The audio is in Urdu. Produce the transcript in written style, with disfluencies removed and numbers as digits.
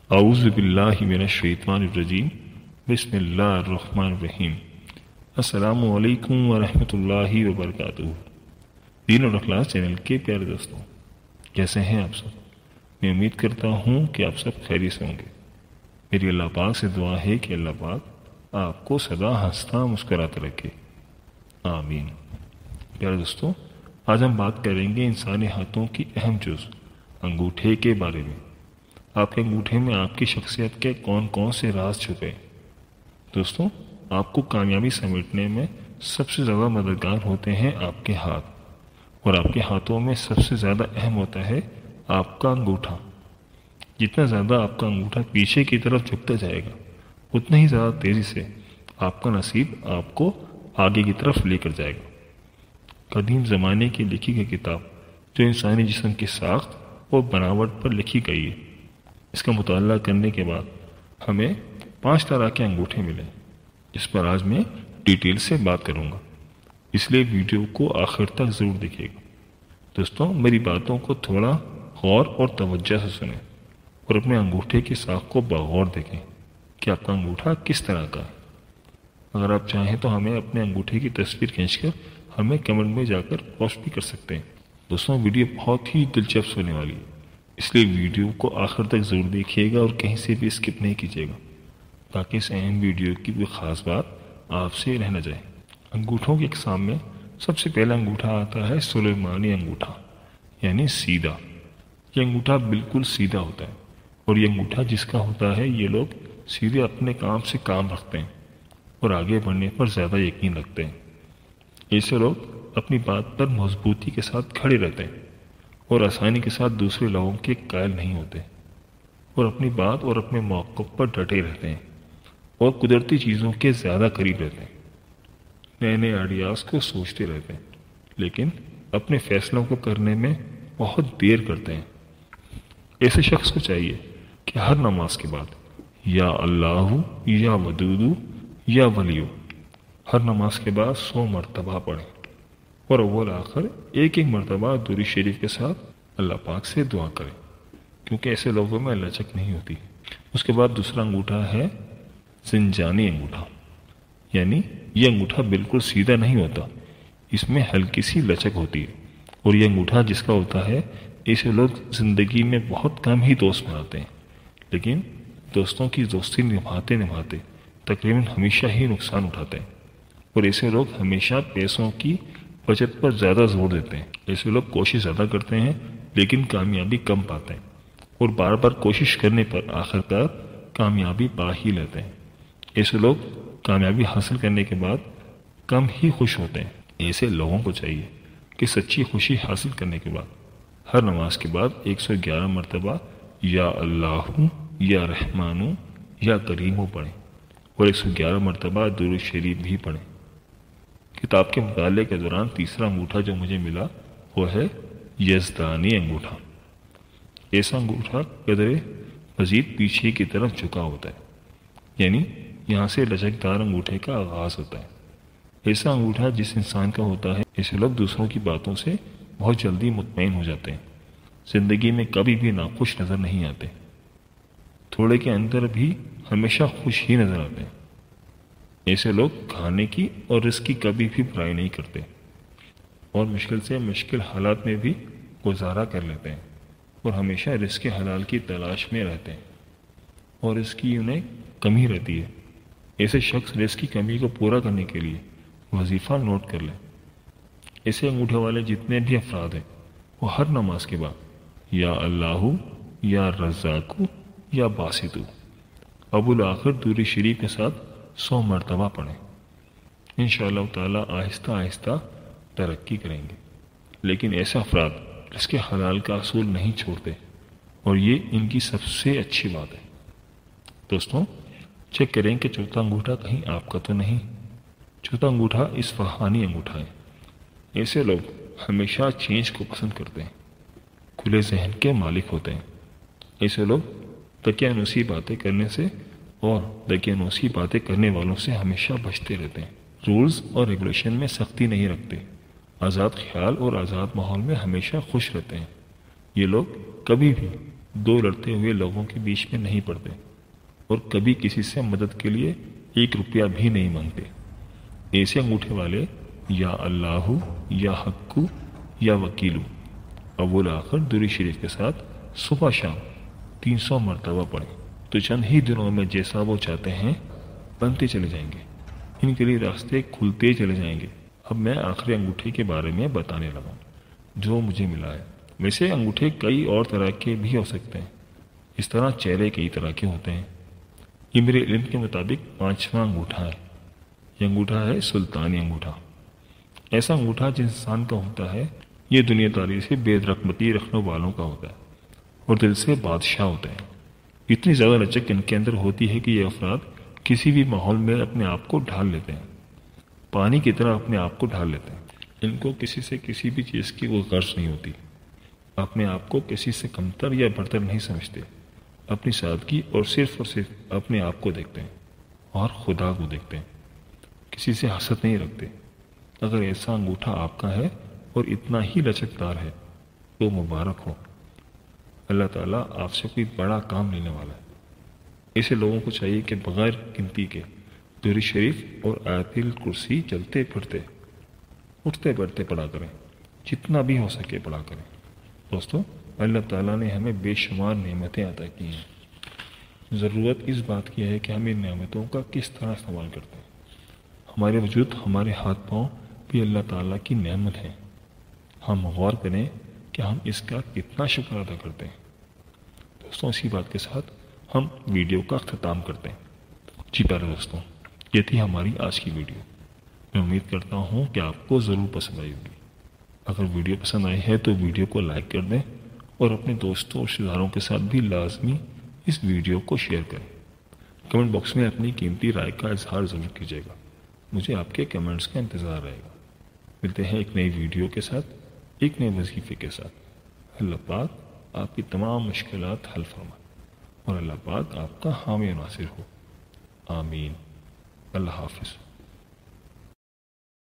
اعوذ باللہ من الشیطان الرجیم بسم اللہ الرحمن الرحیم۔ السلام علیکم ورحمۃ اللہ وبرکاتہ۔ دین اور اخلاص چینل کے پیارے دوستوں، کیسے ہیں آپ سب؟ میں امید کرتا ہوں کہ آپ سب خیریت سے ہوں گے۔ میری اللہ پاک سے دعا ہے کہ اللہ پاک آپ کو سدا ہنستا مسکراتا رکھے، آمین۔ پیارے دوستوں، آج ہم بات کریں گے انسانی ہاتھوں کی اہم جز انگوٹھے کے بارے میں۔ آپ کے انگوٹھے میں آپ کی شخصیت کے کون کون سے راز چھپے؟ دوستوں، آپ کو کامیابی سمیٹنے میں سب سے زیادہ مددگار ہوتے ہیں آپ کے ہاتھ، اور آپ کے ہاتھوں میں سب سے زیادہ اہم ہوتا ہے آپ کا انگوٹھا۔ جتنا زیادہ آپ کا انگوٹھا پیچھے کی طرف جھکتا جائے گا، اتنا ہی زیادہ تیزی سے آپ کا نصیب آپ کو آگے کی طرف لے کر جائے گا۔ قدیم زمانے کی لکھی گئی کتاب جو انسانی جسم کی ساخت اور بناوٹ پر لکھی گئی ہے، اس کا مطالعہ کرنے کے بعد ہمیں 5 طرح کے انگوٹھے ملے، جس پر آج میں ڈیٹیل سے بات کروں گا، اس لیے ویڈیو کو آخر تک ضرور دیکھیے گا۔ دوستوں، میری باتوں کو تھوڑا غور اور توجہ سے سنیں اور اپنے انگوٹھے کی ساخت کو بغور دیکھیں کہ آپ کا انگوٹھا کس طرح کا ہے۔ اگر آپ چاہیں تو ہمیں اپنے انگوٹھے کی تصویر کھینچ کر ہمیں کمنٹ میں جا کر پوسٹ بھی کر سکتے ہیں۔ دوستوں، ویڈیو بہت ہی دلچسپ ہونے والی ہے، اس لیے ویڈیو کو آخر تک ضرور دیکھیے گا اور کہیں سے بھی اسکپ نہیں کیجیے گا، تاکہ اس اہم ویڈیو کی کوئی خاص بات آپ سے رہ نہ جائے۔ انگوٹھوں کی اقسام میں سب سے پہلا انگوٹھا آتا ہے سلیمانی انگوٹھا، یعنی سیدھا۔ یہ انگوٹھا بالکل سیدھا ہوتا ہے، اور یہ انگوٹھا جس کا ہوتا ہے، یہ لوگ سیدھے اپنے کام سے کام رکھتے ہیں اور آگے بڑھنے پر زیادہ یقین رکھتے ہیں۔ ایسے لوگ اپنی بات پر مضبوطی کے ساتھ کھڑے رہتے ہیں اور آسانی کے ساتھ دوسرے لوگوں کے قائل نہیں ہوتے، اور اپنی بات اور اپنے موقف پر ڈٹے رہتے ہیں اور قدرتی چیزوں کے زیادہ قریب رہتے ہیں۔ نئے نئے آئیڈیاز کو سوچتے رہتے ہیں، لیکن اپنے فیصلوں کو کرنے میں بہت دیر کرتے ہیں۔ ایسے شخص کو چاہیے کہ ہر نماز کے بعد یا اللہ یا ودود یا ولیو ہر نماز کے بعد 100 مرتبہ پڑھیں، اور اول آخر ایک مرتبہ درود شریف کے ساتھ اللہ پاک سے دعا کریں، کیونکہ ایسے لوگوں میں لچک نہیں ہوتی۔ اس کے بعد دوسرا انگوٹھا ہے زنجانی انگوٹھا، یعنی یہ انگوٹھا بالکل سیدھا نہیں ہوتا، اس میں ہلکی سی لچک ہوتی ہے، اور یہ انگوٹھا جس کا ہوتا ہے، ایسے لوگ زندگی میں بہت کم ہی دوست بناتے ہیں، لیکن دوستوں کی دوستی نبھاتے نبھاتے تقریباً ہمیشہ ہی نقصان اٹھاتے ہیں، اور ایسے لوگ ہمیشہ پیسوں کی بچت پر زیادہ زور دیتے ہیں۔ ایسے لوگ کوشش زیادہ کرتے ہیں لیکن کامیابی کم پاتے ہیں، اور بار بار کوشش کرنے پر آخرکار کامیابی پا ہی لیتے ہیں۔ ایسے لوگ کامیابی حاصل کرنے کے بعد کم ہی خوش ہوتے ہیں۔ ایسے لوگوں کو چاہیے کہ سچی خوشی حاصل کرنے کے بعد ہر نماز کے بعد 111 مرتبہ یا اللہ یا رحمان یا کریم پڑھیں، اور 111 مرتبہ درود شریف بھی پڑھیں۔ کتاب کے مطالعے کے دوران تیسرا انگوٹھا جو مجھے ملا وہ ہے یزدانی انگوٹھا۔ ایسا انگوٹھا قدرے مزید پیچھے کی طرف جھکا ہوتا ہے، یعنی یہاں سے لچکدار انگوٹھے کا آغاز ہوتا ہے۔ ایسا انگوٹھا جس انسان کا ہوتا ہے، ایسے لوگ دوسروں کی باتوں سے بہت جلدی مطمئن ہو جاتے ہیں، زندگی میں کبھی بھی ناخوش نظر نہیں آتے، تھوڑے کے اندر بھی ہمیشہ خوش ہی نظر آتے ہیں۔ ایسے لوگ کھانے کی اور رزق کی کبھی بھی برائی نہیں کرتے، اور مشکل سے مشکل حالات میں بھی گزارا کر لیتے ہیں، اور ہمیشہ رزق حلال کی تلاش میں رہتے ہیں، اور اس کی انہیں کمی رہتی ہے۔ ایسے شخص رزق کی کمی کو پورا کرنے کے لیے وظیفہ نوٹ کر لیں۔ ایسے انگوٹھے والے جتنے بھی افراد ہیں، وہ ہر نماز کے بعد یا اللہ یا رزاق یا باسط اول آخر درود شریف کے ساتھ 100 مرتبہ پڑھیں۔ انشاءاللہ تعالی آہستہ آہستہ ترقی کریں گے، لیکن ایسے افراد اس کے حلال کا اصول نہیں چھوڑتے، اور یہ ان کی سب سے اچھی بات ہے۔ دوستوں، چیک کریں کہ چوتھا انگوٹھا کہیں آپ کا تو نہیں۔ چوتھا انگوٹھا اصفہانی انگوٹھا ہے۔ ایسے لوگ ہمیشہ چینج کو پسند کرتے ہیں، کھلے ذہن کے مالک ہوتے ہیں۔ ایسے لوگ دقیانوسی باتیں کرنے سے اور دقیانوسی باتیں کرنے والوں سے ہمیشہ بچتے رہتے ہیں۔ رولز اور ریگولیشن میں سختی نہیں رکھتے، آزاد خیال اور آزاد ماحول میں ہمیشہ خوش رہتے ہیں۔ یہ لوگ کبھی بھی دو لڑتے ہوئے لوگوں کے بیچ میں نہیں پڑتے اور کبھی کسی سے مدد کے لیے 1 روپیہ بھی نہیں مانگتے۔ ایسے انگوٹھے والے یا اللہ یا حق یا وکیلو اول آخر درود شریف کے ساتھ صبح شام 300 مرتبہ پڑھیں تو چند ہی دنوں میں جیسا وہ چاہتے ہیں بنتے چلے جائیں گے۔ ان کے لیے راستے کھلتے چلے جائیں گے۔ اب میں آخری انگوٹھے کے بارے میں بتانے لگا جو مجھے ملا ہے۔ ویسے انگوٹھے کئی اور طرح کے بھی ہو سکتے ہیں، اس طرح چہرے کئی طرح کے ہوتے ہیں۔ یہ میرے علم کے مطابق 5واں انگوٹھا ہے۔ یہ انگوٹھا ہے سلطانی انگوٹھا۔ ایسا انگوٹھا جس انسان کا ہوتا ہے یہ دنیا داری سے بے رغبتی رکھنے والوں کا ہوتا ہے اور دل سے بادشاہ ہوتے ہیں۔ اتنی زیادہ لچک ان کے اندر ہوتی ہے کہ یہ افراد کسی بھی ماحول میں اپنے آپ کو ڈھال لیتے ہیں، پانی کی طرح اپنے آپ کو ڈھال لیتے ہیں۔ ان کو کسی سے کسی بھی چیز کی کوئی غرض نہیں ہوتی، اپنے آپ کو کسی سے کمتر یا برتر نہیں سمجھتے، اپنی سادگی اور صرف اپنے آپ کو دیکھتے ہیں اور خدا کو دیکھتے ہیں، کسی سے حسد نہیں رکھتے۔ اگر ایسا انگوٹھا آپ کا ہے اور اتنا ہی لچکدار ہے تو مبارک ہو، اللہ تعالیٰ آپ سے کوئی بڑا کام لینے والا ہے۔ ایسے لوگوں کو چاہیے کہ بغیر گنتی کے درود شریف اور آیت الکرسی چلتے پھرتے اٹھتے بیٹھتے پڑھا کریں، جتنا بھی ہو سکے پڑھا کریں۔ دوستو، اللہ تعالیٰ نے ہمیں بے شمار نعمتیں عطا کی ہیں، ضرورت اس بات کی ہے کہ ہم ان نعمتوں کا کس طرح استعمال کرتے ہیں۔ ہمارے وجود، ہمارے ہاتھ پاؤں بھی اللہ تعالیٰ کی نعمت ہیں، ہم غور کریں کہ ہم اس کا کتنا شکر ادا کرتے ہیں۔ دوستوں، اسی بات کے ساتھ ہم ویڈیو کا اختتام کرتے ہیں۔ جی پیارے دوستوں، یہ تھی ہماری آج کی ویڈیو۔ میں امید کرتا ہوں کہ آپ کو ضرور پسند آئی ہوگی۔ اگر ویڈیو پسند آئی ہے تو ویڈیو کو لائک کر دیں اور اپنے دوستوں اور رشتہ داروں کے ساتھ بھی لازمی اس ویڈیو کو شیئر کریں۔ کمنٹ باکس میں اپنی قیمتی رائے کا اظہار ضرور کیجیے گا، مجھے آپ کے کمنٹس کا انتظار رہے گا۔ ملتے ہیں ایک نئی ویڈیو کے ساتھ، ایک نئے وظیفے کے ساتھ۔ اللہ پاک آپ کی تمام مشکلات حل فرمائے اور اللہ پاک آپ کا حامی و ناصر ہو، آمین۔ اللہ حافظ۔